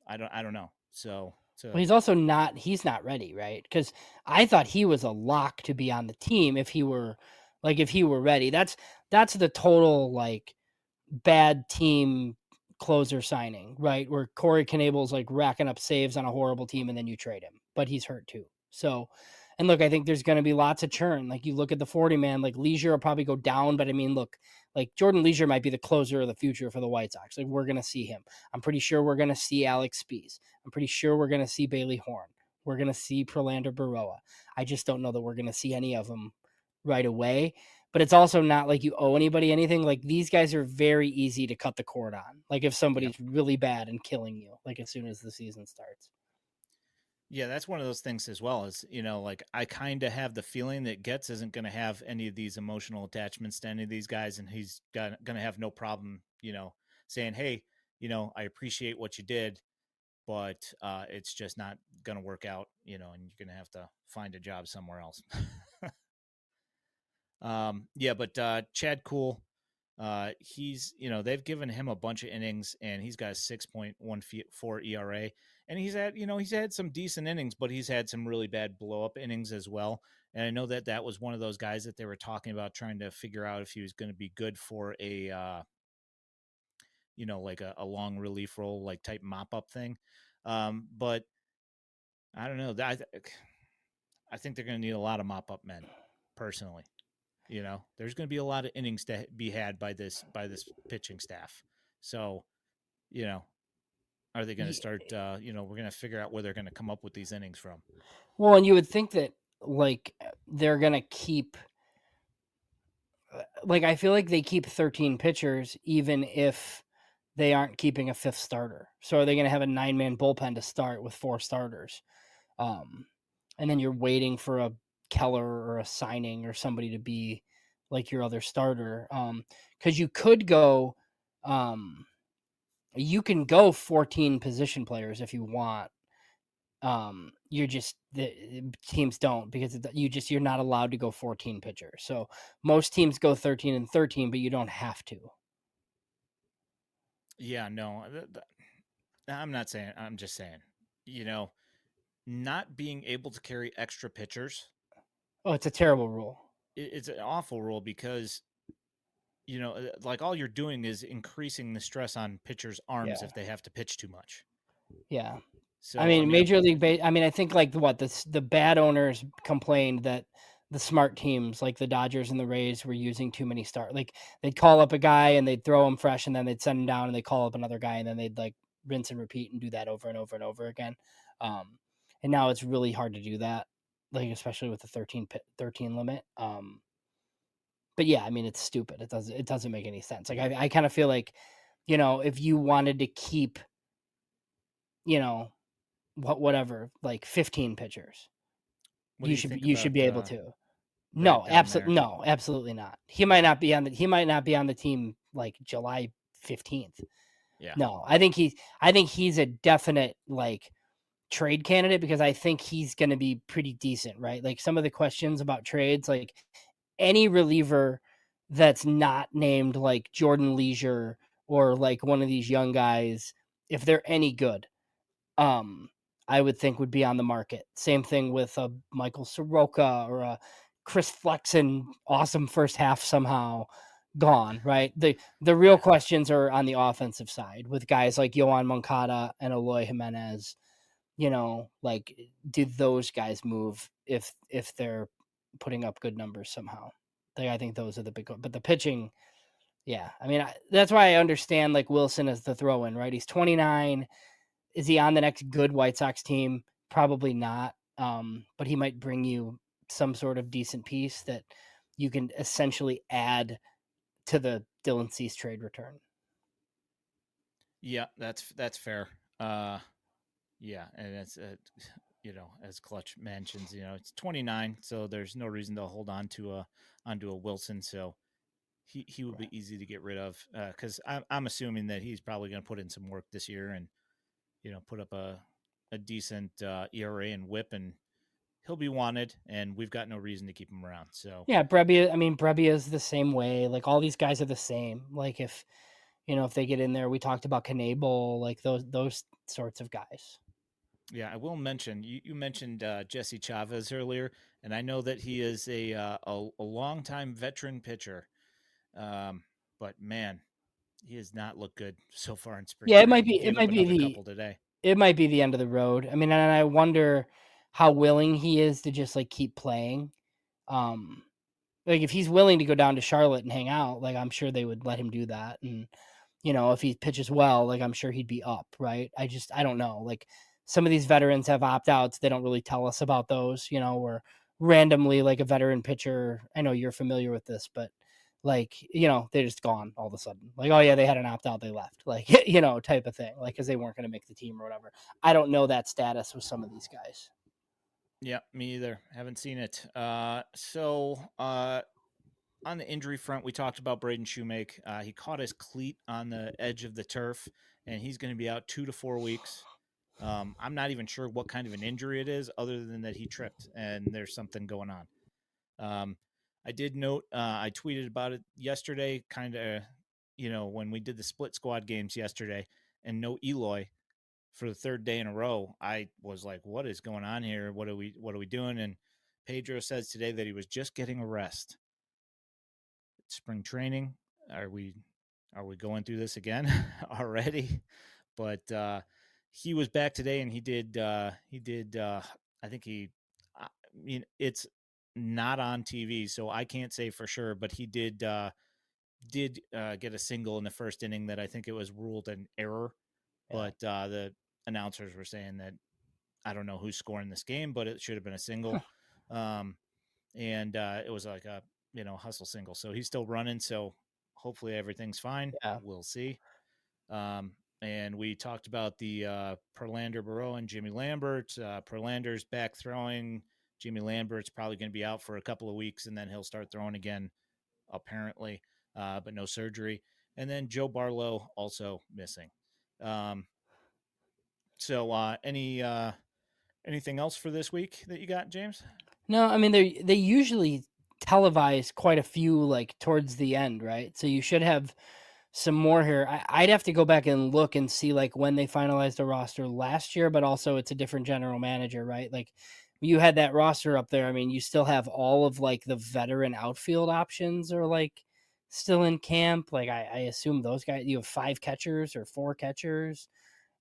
I don't know. So Well, he's not ready, right? Because I thought he was a lock to be on the team if he were ready. That's the total like bad team closer signing, right? Where Corey Knable's like racking up saves on a horrible team and then you trade him, but he's hurt too. So, and look, I think there's going to be lots of churn. Like you look at the 40 man, like Leisure will probably go down, but I mean, look, like Jordan Leisure might be the closer of the future for the White Sox. Like we're going to see him. I'm pretty sure we're going to see Alex Spees. I'm pretty sure we're going to see Bailey Horn. We're going to see Prolander Baroa. I just don't know that we're going to see any of them right away. But it's also not like you owe anybody anything. Like these guys are very easy to cut the cord on. Like if somebody's really bad and killing you, like as soon as the season starts. Yeah, that's one of those things as well. Is like I kind of have the feeling that Getz isn't going to have any of these emotional attachments to any of these guys, and he's going to have no problem, saying, "Hey, I appreciate what you did, but it's just not going to work out, and you're going to have to find a job somewhere else." But Chad Kuhl, he's they've given him a bunch of innings, and he's got a 6.14 ERA. And he's had some decent innings, but he's had some really bad blow up innings as well. And I know that was one of those guys that they were talking about trying to figure out if he was going to be good for a, like a long relief role, like type mop up thing. But I don't know. I think they're going to need a lot of mop up men, personally. There's going to be a lot of innings to be had by this pitching staff. So, are they going to start? We're going to figure out where they're going to come up with these innings from. Well, and you would think that like they're going to keep. Like I feel like they keep 13 pitchers even if they aren't keeping a fifth starter. So are they going to have a 9-man bullpen to start with 4 starters? And then you're waiting for a Keller or a signing or somebody to be like your other starter. Because you could go. You can go 14 position players if you want. You're just the teams don't because you're not allowed to go 14 pitchers. So most teams go 13 and 13, but you don't have to. Yeah, no, I'm not saying. I'm just saying, not being able to carry extra pitchers. Oh, it's a terrible rule. It's an awful rule because like all you're doing is increasing the stress on pitchers' arms if they have to pitch too much. Yeah. So I mean, Major League I mean, I think like the bad owners complained that the smart teams like the Dodgers and the Rays were using too many stars. Like they'd call up a guy and they'd throw him fresh and then they'd send him down and they call up another guy and then they'd like rinse and repeat and do that over and over and over again. And now it's really hard to do that, like especially with the 13 limit. But yeah, I mean, it's stupid. It doesn't make any sense. Like I kind of feel like, if you wanted to keep, whatever, like 15 pitchers, What do you think you should about be able to. Red down there? No, absolutely not. He might not be on the team like July 15th. Yeah. No, I think he's a definite like trade candidate because I think he's going to be pretty decent, right? Like some of the questions about trades, like any reliever that's not named like Jordan Leisure or like one of these young guys, if they're any good, I would think would be on the market. Same thing with a Michael Soroka or a Chris Flexen, awesome first half somehow gone, right? The real questions are on the offensive side with guys like Yohan Moncada and Eloy Jimenez. Like do those guys move if they're putting up good numbers somehow? Like I think those are the big but the pitching, yeah. I mean, that's why I understand like Wilson as the throw-in, right? He's 29. Is he on the next good White Sox team? Probably not. But he might bring you some sort of decent piece that you can essentially add to the Dylan Cease trade return. Yeah, that's fair. Yeah, and it's as Clutch mentions, it's 29, so there's no reason to hold on to onto a Wilson. So he would be easy to get rid of because I'm assuming that he's probably going to put in some work this year and put up a decent ERA and WHIP, and he'll be wanted, and we've got no reason to keep him around. So yeah, Brebbia is the same way. Like all these guys are the same. Like if they get in there, we talked about Knable, like those sorts of guys. Yeah, I will mention you mentioned Jesse Chavez earlier, and I know that he is a longtime veteran pitcher, but man, he has not looked good so far in spring. Yeah, Training. He gave up another couple today. It might be the end of the road. I mean, and I wonder how willing he is to just like keep playing. Like if he's willing to go down to Charlotte and hang out, like I'm sure they would let him do that. And if he pitches well, like I'm sure he'd be up, right? I don't know. Like some of these veterans have opt-outs. They don't really tell us about those, or randomly like a veteran pitcher. I know you're familiar with this, but like, they're just gone all of a sudden. Like, oh yeah, they had an opt-out, they left. Like, type of thing. Like, because they weren't going to make the team or whatever. I don't know that status with some of these guys. Yeah, me either. Haven't seen it. So on the injury front, we talked about Braden Shoemake. He caught his cleat on the edge of the turf, and he's going to be out 2 to 4 weeks. I'm not even sure what kind of an injury it is, other than that he tripped and there's something going on. I did note, I tweeted about it yesterday, kind of, when we did the split squad games yesterday, and no Eloy for the third day in a row. I was like, what is going on here? What are we doing? And Pedro says today that he was just getting a rest. Spring training. Are we going through this again already? But he was back today, and he did I think I mean, it's not on TV, so I can't say for sure, but he did get a single in the first inning that I think it was ruled an error. Yeah. But the announcers were saying that I don't know who's scoring this game, but it should have been a single. And it was like a hustle single. So he's still running. So hopefully everything's fine. Yeah. We'll see. And we talked about the Perlander, Barreau, and Jimmy Lambert. Perlander's back throwing. Jimmy Lambert's probably going to be out for a couple of weeks, and then he'll start throwing again, apparently, but no surgery. And then Joe Barlow also missing. So anything else for this week that you got, James? No, I mean they usually televise quite a few like towards the end, right? So you should have some more here. I'd have to go back and look and see like when they finalized the roster last year, but also it's a different general manager, right? Like you had that roster up there. I mean, you still have all of like the veteran outfield options are like still in camp. Like I assume those guys, you have 5 catchers or 4 catchers.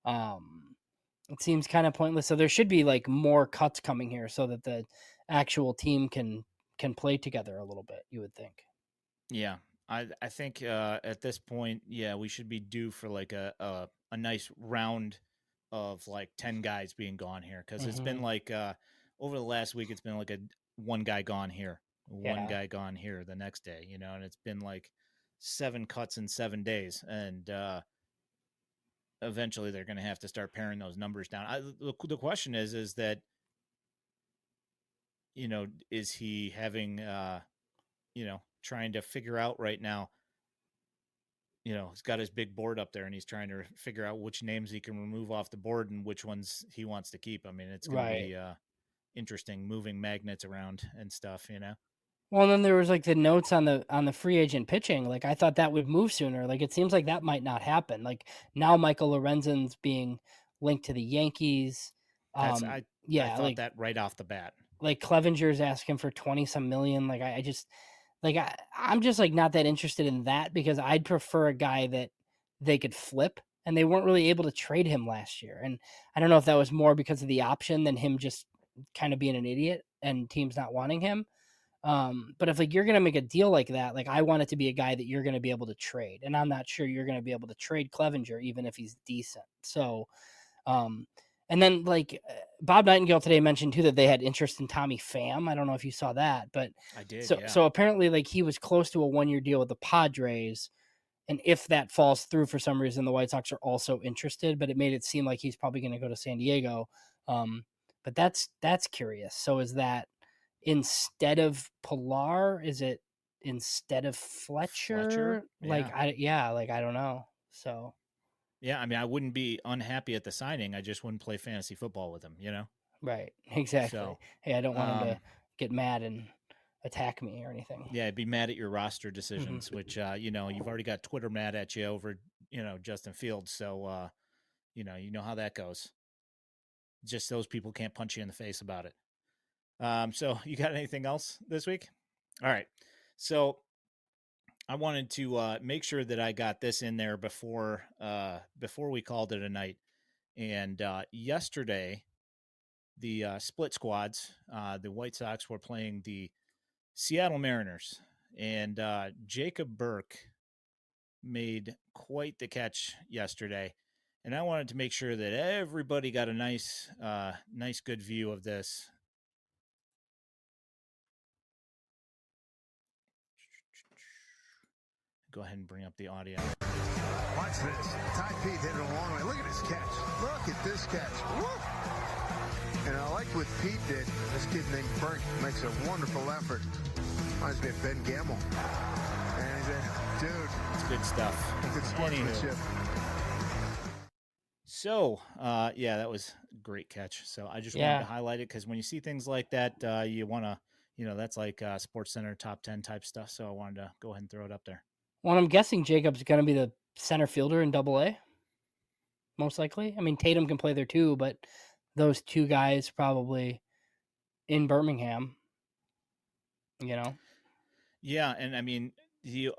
It seems kind of pointless. So there should be like more cuts coming here so that the actual team can play together a little bit, you would think. Yeah. I think at this point, yeah, we should be due for like a nice round of like 10 guys being gone here, because it's been like over the last week, it's been like a one guy gone here. one guy gone here the next day, and it's been like 7 cuts in 7 days. And eventually they're going to have to start paring those numbers down. The question is that, is he having, trying to figure out right now, he's got his big board up there and he's trying to figure out which names he can remove off the board and which ones he wants to keep. I mean, it's going to be interesting moving magnets around and stuff, Well, and then there was like the notes on the free agent pitching. Like I thought that would move sooner. Like it seems like that might not happen. Like now Michael Lorenzen's being linked to the Yankees. I thought that right off the bat. Like Clevenger's asking for 20 some million. Like I just like I'm just like not that interested in that because I'd prefer a guy that they could flip, and they weren't really able to trade him last year. And I don't know if that was more because of the option than him just kind of being an idiot and teams not wanting him. But if like you're gonna make a deal like that, like I want it to be a guy that you're gonna be able to trade, and I'm not sure you're gonna be able to trade Clevenger even if he's decent. So, and then like Bob Nightingale today mentioned too that they had interest in Tommy Pham. I don't know if you saw that, but I did. So apparently like he was close to a 1-year deal with the Padres, and if that falls through for some reason, the White Sox are also interested. But it made it seem like he's probably going to go to San Diego. But that's curious. So is that instead of Pilar? Is it instead of Fletcher? Yeah. I don't know. So yeah, I mean, I wouldn't be unhappy at the signing. I just wouldn't play fantasy football with him, Right, exactly. So, hey, I don't want him to get mad and attack me or anything. Yeah, I'd be mad at your roster decisions, which you've already got Twitter mad at you over Justin Fields, so you know how that goes. Just those people can't punch you in the face about it. So you got anything else this week? All right. So I wanted to make sure that I got this in there before we called it a night. And yesterday, the split squads, the White Sox were playing the Seattle Mariners, and Jacob Burke made quite the catch yesterday. And I wanted to make sure that everybody got a nice good view of this. Go ahead and bring up the audio. Watch this. Ty Pete hit it a long way. Look at this catch. Look at this catch. Woo! And I like what Pete did. This kid named Burke makes a wonderful effort. Reminds me of Ben Gamble. And he said, dude. It's good stuff. Good sportsmanship. So, that was a great catch. So I just wanted to highlight it because when you see things like that, you want to, that's like Sports Center top 10 type stuff. So I wanted to go ahead and throw it up there. Well, I'm guessing Jacob's going to be the center fielder in Double-A, most likely. I mean, Tatum can play there too, but those two guys probably in Birmingham, Yeah, and I mean, we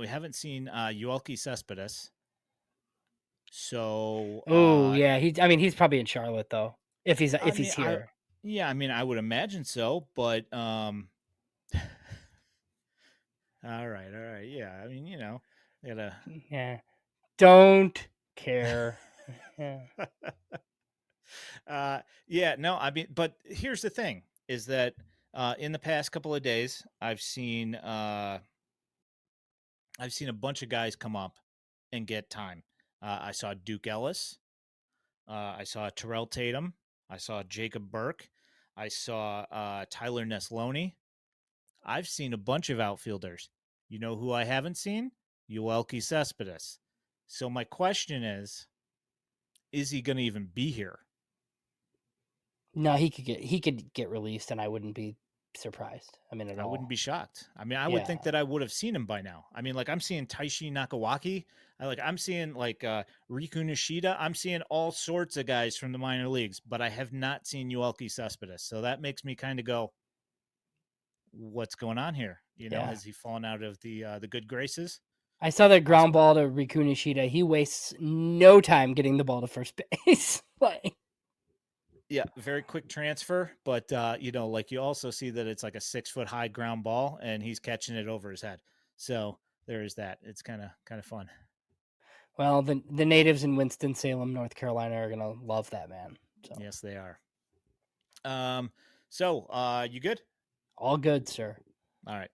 haven't seen Yoelqui Cespedes. So he's probably in Charlotte though. If he's here. I would imagine so, but all right. Yeah, I mean, gotta. Yeah, don't care. No, I mean, but here's the thing: is that in the past couple of days, I've seen a bunch of guys come up and get time. I saw Duke Ellis. I saw Terrell Tatum. I saw Jacob Burke. I saw Tyler Neslony. I've seen a bunch of outfielders. You know who I haven't seen? Yoelqui Cespedes. So my question is he going to even be here? No, he could get released, and I wouldn't be surprised. I mean, I wouldn't be shocked. I mean, I would think that I would have seen him by now. I mean, like I'm seeing Taishi Nakawaki. I'm seeing like Riku Nishida. I'm seeing all sorts of guys from the minor leagues, but I have not seen Yoelqui Cespedes. So that makes me kind of go, what's going on here? Has he fallen out of the good graces? I saw that ground ball to Riku Nishida. He wastes no time getting the ball to first base. Yeah, very quick transfer, but you also see that it's like a 6-foot high ground ball, and he's catching it over his head. So there is that. It's kind of fun. Well, the natives in Winston-Salem, North Carolina, are gonna love that man. So. Yes, they are. So you good? All good, sir. All right.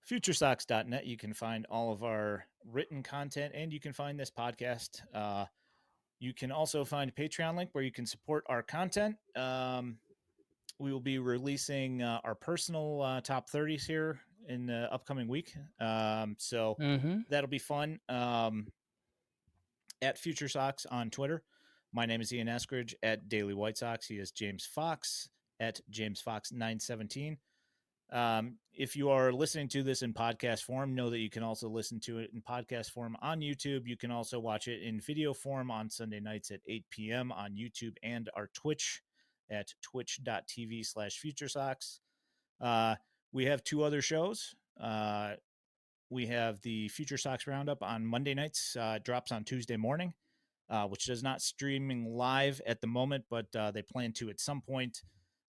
FutureSox.net. You can find all of our written content, and you can find this podcast. You can also find a Patreon link where you can support our content. We will be releasing our personal top 30s here in the upcoming week. So that'll be fun. At FutureSox on Twitter. My name is Ian Eskridge at Daily White Sox. He is James Fox at JamesFox917. If you are listening to this in podcast form, know that you can also listen to it in podcast form on YouTube. You can also watch it in video form on Sunday nights at 8 p.m. on YouTube and our Twitch at twitch.tv/FutureSox. We have 2 other shows. We have the Future Sox Roundup on Monday nights, drops on Tuesday morning, which is not streaming live at the moment, but they plan to at some point.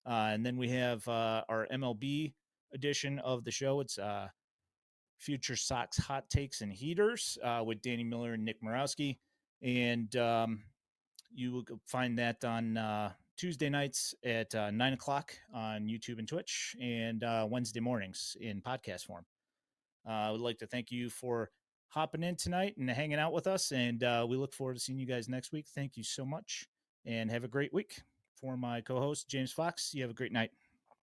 And then we have our MLB edition of the show. It's Future Sox Hot Takes and Heaters with Danny Miller and Nick Morawski. And you will find that on Tuesday nights at 9 o'clock on YouTube and Twitch, and Wednesday mornings in podcast form. I would like to thank you for hopping in tonight and hanging out with us, and we look forward to seeing you guys next week. Thank you so much, and have a great week. For my co-host, James Fox, you have a great night.